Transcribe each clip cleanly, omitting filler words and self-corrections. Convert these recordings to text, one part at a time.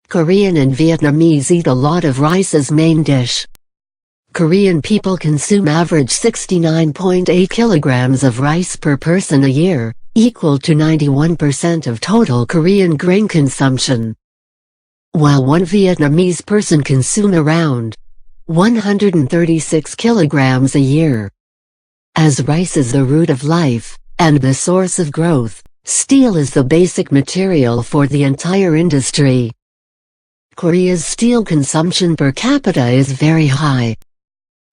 Korean and Vietnamese eat a lot of rice as main dish. Korean people consume average 69.8 kilograms of rice per person a year, equal to 91% of total Korean grain consumption. While one Vietnamese person consumes around 136 kilograms a year. As rice is the root of life, and the source of growth, steel is the basic material for the entire industry. Korea's steel consumption per capita is very high.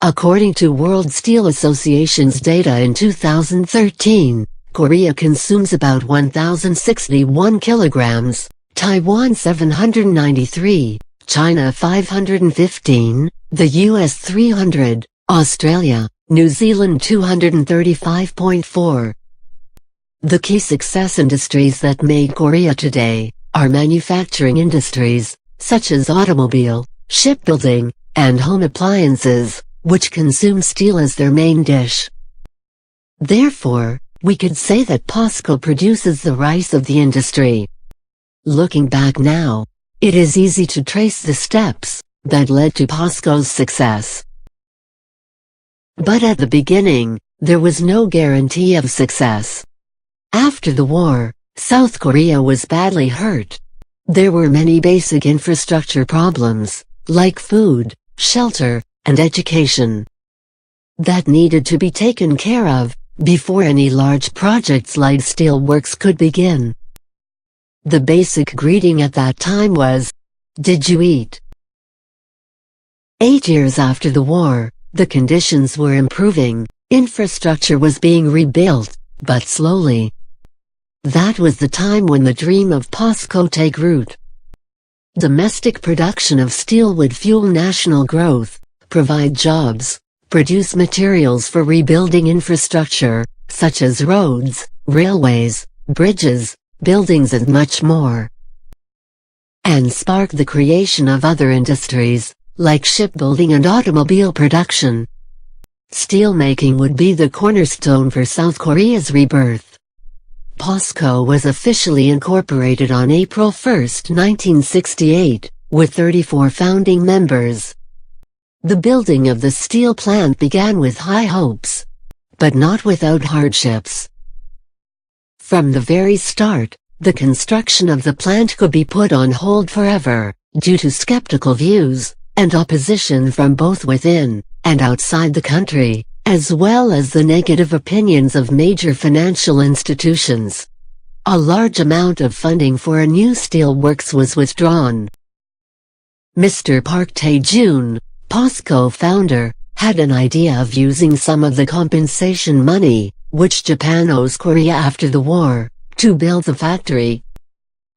According to World Steel Association's data in 2013, Korea consumes about 1,061 kilograms, Taiwan 793, China 515, the US 300, Australia, New Zealand 235.4. The key success industries that made Korea today are manufacturing industries, such as automobile, shipbuilding, and home appliances, which consume steel as their main dish. Therefore, we could say that POSCO produces the rice of the industry. Looking back now, it is easy to trace the steps that led to POSCO's success. But at the beginning, there was no guarantee of success. After the war, South Korea was badly hurt. There were many basic infrastructure problems, like food, shelter, and education, that needed to be taken care of before any large projects like Steelworks could begin. The basic greeting at that time was, "Did you eat?" 8 years after the war, the conditions were improving, infrastructure was being rebuilt, but slowly. That was the time when the dream of POSCO took root. Domestic production of steel would fuel national growth, provide jobs, produce materials for rebuilding infrastructure, such as roads, railways, bridges, buildings and much more. And spark the creation of other industries, like shipbuilding and automobile production. Steelmaking would be the cornerstone for South Korea's rebirth. POSCO was officially incorporated on April 1, 1968, with 34 founding members. The building of the steel plant began with high hopes, but not without hardships. From the very start, the construction of the plant could be put on hold forever, due to skeptical views, and opposition from both within and outside the country, as well as the negative opinions of major financial institutions. A large amount of funding for a new steelworks was withdrawn. Mr. Park Tae-jun, POSCO founder, had an idea of using some of the compensation money, which Japan owes Korea after the war, to build the factory.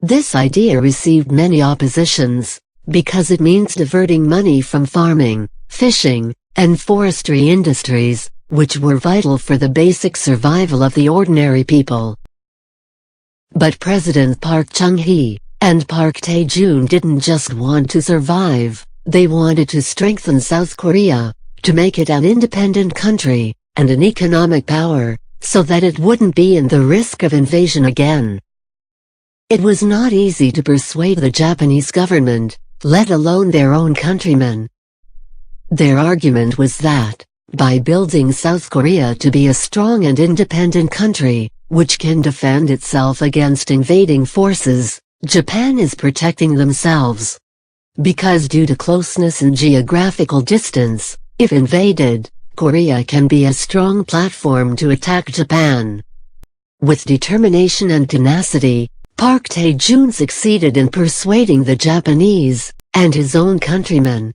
This idea received many oppositions, because it means diverting money from farming, fishing, and forestry industries, which were vital for the basic survival of the ordinary people. But President Park Chung-hee and Park Tae-jun didn't just want to survive, they wanted to strengthen South Korea, to make it an independent country, and an economic power, so that it wouldn't be in the risk of invasion again. It was not easy to persuade the Japanese government, let alone their own countrymen. Their argument was that, by building South Korea to be a strong and independent country, which can defend itself against invading forces, Japan is protecting themselves. Because due to closeness and geographical distance, if invaded, Korea can be a strong platform to attack Japan. With determination and tenacity, Park Tae-jun succeeded in persuading the Japanese, and his own countrymen.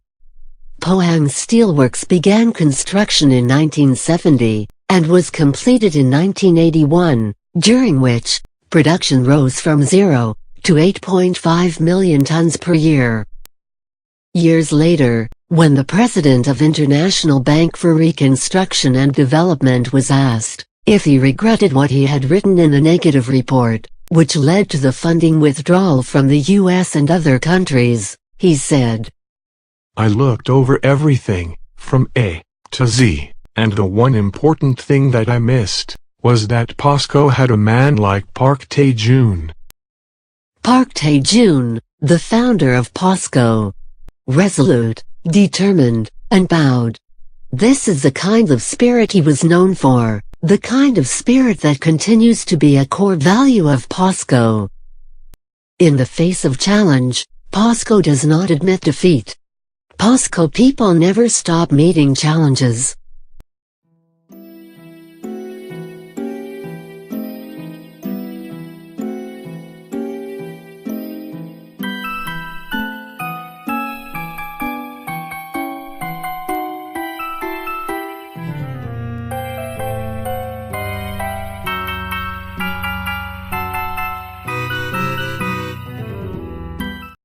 Pohang Steelworks began construction in 1970, and was completed in 1981, during which, production rose from 0 to 8.5 million tons per year. Years later, when the president of International Bank for Reconstruction and Development was asked if he regretted what he had written in a negative report, which led to the funding withdrawal from the US and other countries, he said, "I looked over everything, from A to Z, and the one important thing that I missed was that POSCO had a man like Park Tae-jun." Park Tae-jun the founder of POSCO. Resolute, determined, and bowed. This is the kind of spirit he was known for, the kind of spirit that continues to be a core value of POSCO. In the face of challenge, POSCO does not admit defeat. POSCO people never stop meeting challenges.